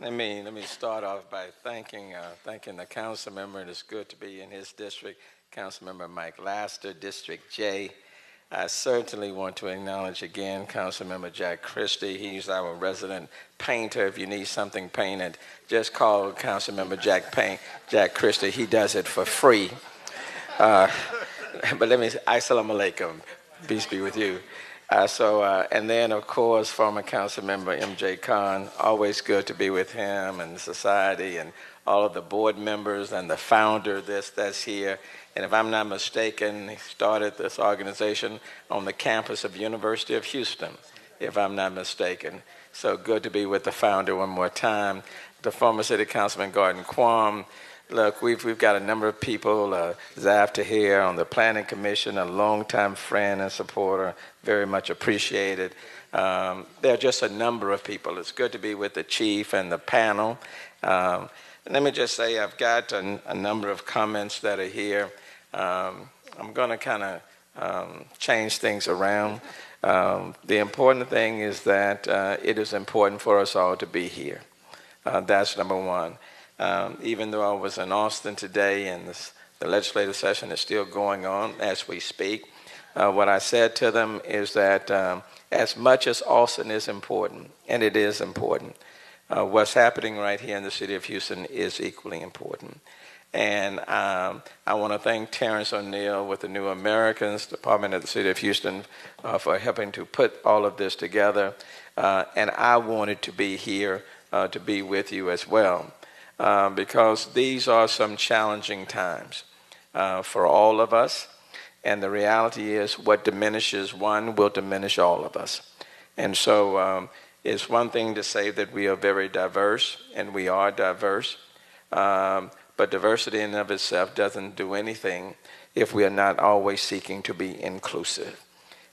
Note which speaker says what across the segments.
Speaker 1: Let me start off by thanking the council member. It is good to be in his district. Councilmember Mike Laster, District J. I certainly want to acknowledge again Councilmember Jack Christie. He's our resident painter. If you need something painted, just call Councilmember Jack Christie. He does it for free. But let me say, Assalamu alaikum. Peace be with you. And then, of course, former council member M.J. Khan, always good to be with him and the society and all of the board members and the founder that's here. And if I'm not mistaken, he started this organization on the campus of University of Houston, if I'm not mistaken. So good to be with the founder one more time. The former city councilman Gordon Quam. Look, we've got a number of people, Zafta here on the Planning Commission, a longtime friend and supporter, very much appreciated. There are just a number of people. It's good to be with the chief and the panel. Let me just say I've got a number of comments that are here. I'm going to kind of change things around. The important thing is that it is important for us all to be here. That's number one. Even though I was in Austin today and the legislative session is still going on as we speak, what I said to them is that as much as Austin is important, and it is important, what's happening right here in the city of Houston is equally important. And I want to thank Terrence O'Neill with the New Americans Department of the City of Houston for helping to put all of this together. And I wanted to be here to be with you as well. Because these are some challenging times for all of us. And the reality is what diminishes one will diminish all of us. And so it's one thing to say that we are very diverse, and we are diverse. But diversity in and of itself doesn't do anything if we are not always seeking to be inclusive.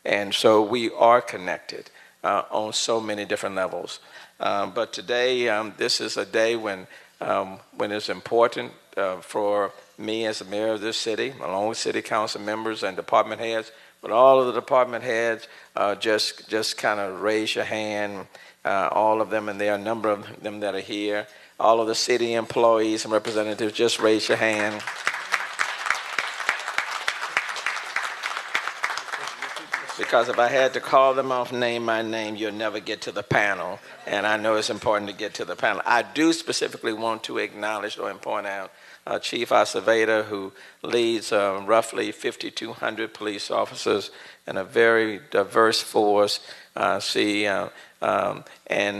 Speaker 1: And so we are connected on so many different levels. But today, this is a day when it's important for me as the mayor of this city, along with city council members and department heads, but all of the department heads, just kind of raise your hand, all of them, and there are a number of them that are here. All of the city employees and representatives, just raise your hand. Because if I had to call them off name by name, you'll never get to the panel. And I know it's important to get to the panel. I do specifically want to acknowledge or point out Chief Acevedo, who leads roughly 5,200 police officers and a very diverse force. And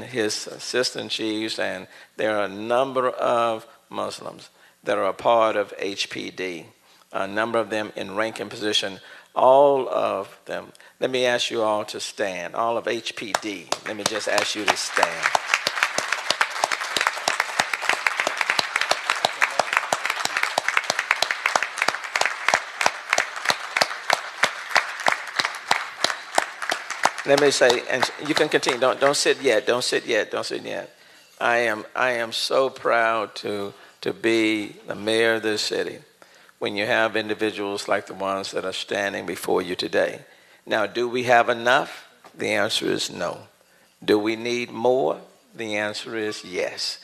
Speaker 1: his assistant chiefs, and there are a number of Muslims that are a part of HPD, a number of them in ranking position. All of them. Let me ask you all to stand. All of HPD. Let me just ask you to stand. Let me say, and you can continue. Don't sit yet. Don't sit yet. Don't sit yet. I am so proud to be the mayor of this city when you have individuals like the ones that are standing before you today. Now, do we have enough? The answer is no. Do we need more? The answer is yes.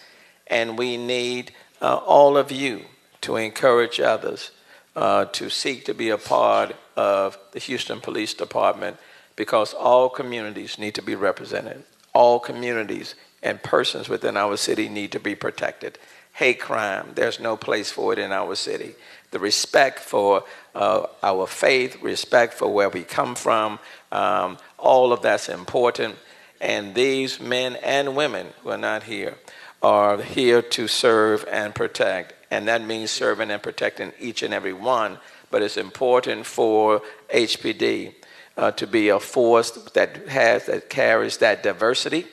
Speaker 1: And we need all of you to encourage others to seek to be a part of the Houston Police Department, because all communities need to be represented. All communities and persons within our city need to be protected. Hate crime, there's no place for it in our city. The respect for our faith, respect for where we come from, all of that's important. And these men and women who are not here are here to serve and protect. And that means serving and protecting each and every one. But it's important for HPD to be a force that carries that diversity.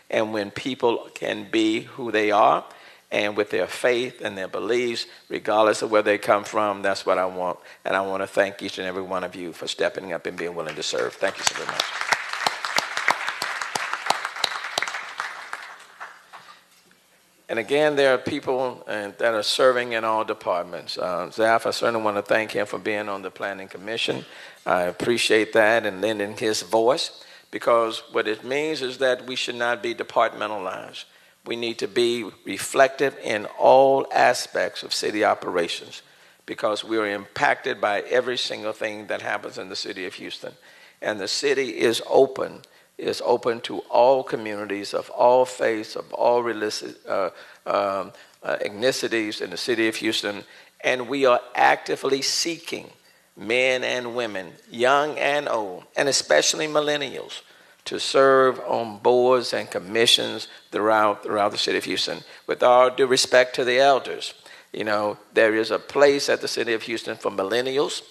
Speaker 1: And when people can be who they are, and with their faith and their beliefs, regardless of where they come from, that's what I want. And I want to thank each and every one of you for stepping up and being willing to serve. Thank you so very much. And again, there are people that are serving in all departments. Zaf, I certainly want to thank him for being on the Planning Commission. I appreciate that and lending his voice, because what it means is that we should not be departmentalized. We need to be reflective in all aspects of city operations because we are impacted by every single thing that happens in the city of Houston. And the city is open to all communities of all faiths, of all religious ethnicities in the city of Houston. And we are actively seeking men and women, young and old, and especially millennials, to serve on boards and commissions throughout the city of Houston. With all due respect to the elders, you know, there is a place at the city of Houston for millennials.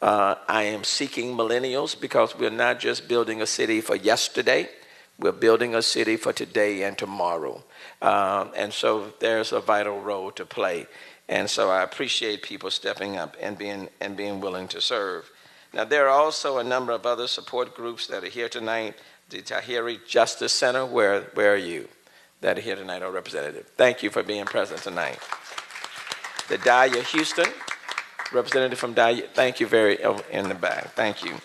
Speaker 1: I am seeking millennials because we're not just building a city for yesterday, we're building a city for today and tomorrow. And so there's a vital role to play. And so I appreciate people stepping up and being willing to serve. Now, there are also a number of other support groups that are here tonight. The Tahiri Justice Center, where are you? That are here tonight, our representative. Thank you for being present tonight. The Dahlia Houston, representative from Dahlia, thank you in the back, thank you.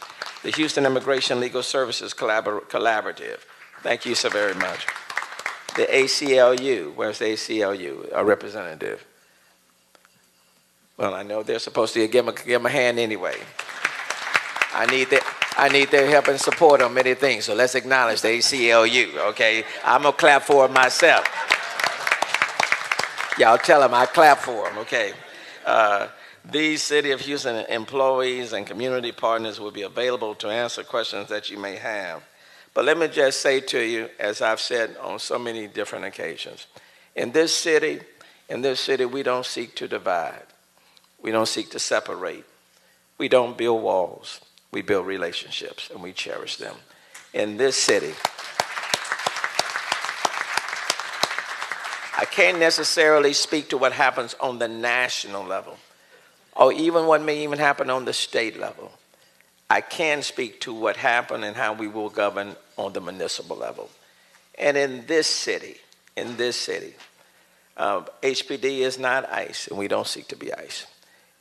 Speaker 1: The Houston Immigration Legal Services Collaborative, thank you so very much. The ACLU, where's the ACLU, our representative? Well, I know they're supposed to give them a hand anyway. I need their help and support on many things, so let's acknowledge the ACLU, okay? I'm gonna clap for it myself. Y'all tell them I clap for them, okay? These City of Houston employees and community partners will be available to answer questions that you may have. But let me just say to you, as I've said on so many different occasions, in this city, we don't seek to divide. We don't seek to separate. We don't build walls. We build relationships, and we cherish them. In this city, I can't necessarily speak to what happens on the national level, or even what may even happen on the state level. I can speak to what happened and how we will govern on the municipal level. And in this city, HPD is not ICE, and we don't seek to be ICE.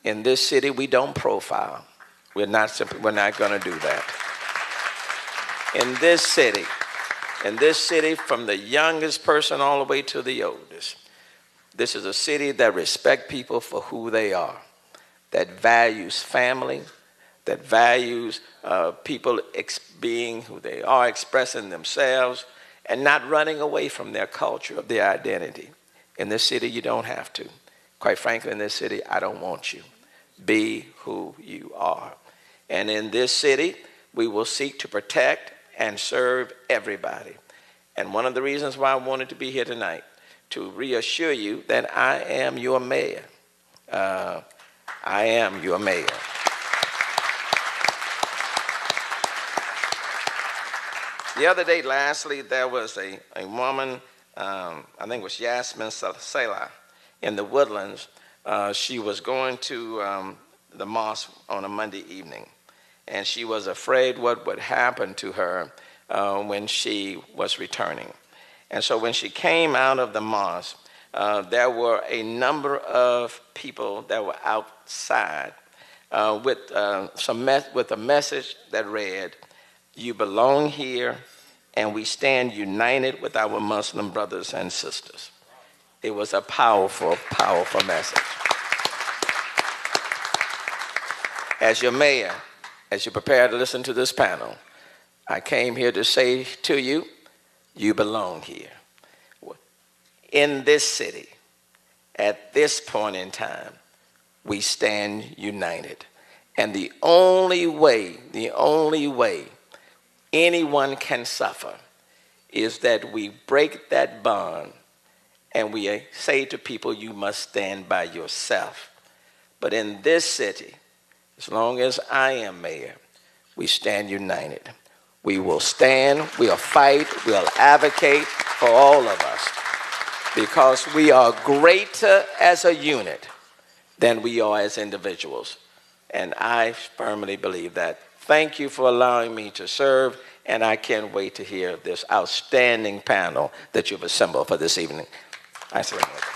Speaker 1: In this city, we don't profile. We're not going to do that. In this city, from the youngest person all the way to the oldest, this is a city that respects people for who they are, that values family, that values people being who they are, expressing themselves, and not running away from their culture, of their identity. In this city, you don't have to. Quite frankly, in this city, I don't want you. Be who you are. And in this city, we will seek to protect and serve everybody. And one of the reasons why I wanted to be here tonight, to reassure you that I am your mayor. I am your mayor. The other day, lastly, there was a woman, I think it was Yasmin Salah, in the Woodlands. She was going to the mosque on a Monday evening, and she was afraid what would happen to her when she was returning. And so when she came out of the mosque, there were a number of people that were outside with a message that read, "You belong here, and we stand united with our Muslim brothers and sisters." It was a powerful, powerful message. As your mayor, as you prepare to listen to this panel, I came here to say to you, you belong here. In this city, at this point in time, we stand united. And the only way anyone can suffer is that we break that bond and we say to people, you must stand by yourself. But in this city, as long as I am mayor, we stand united. We will stand, we'll fight, we'll advocate for all of us, because we are greater as a unit than we are as individuals. And I firmly believe that. Thank you for allowing me to serve, and I can't wait to hear this outstanding panel that you've assembled for this evening. I surrender.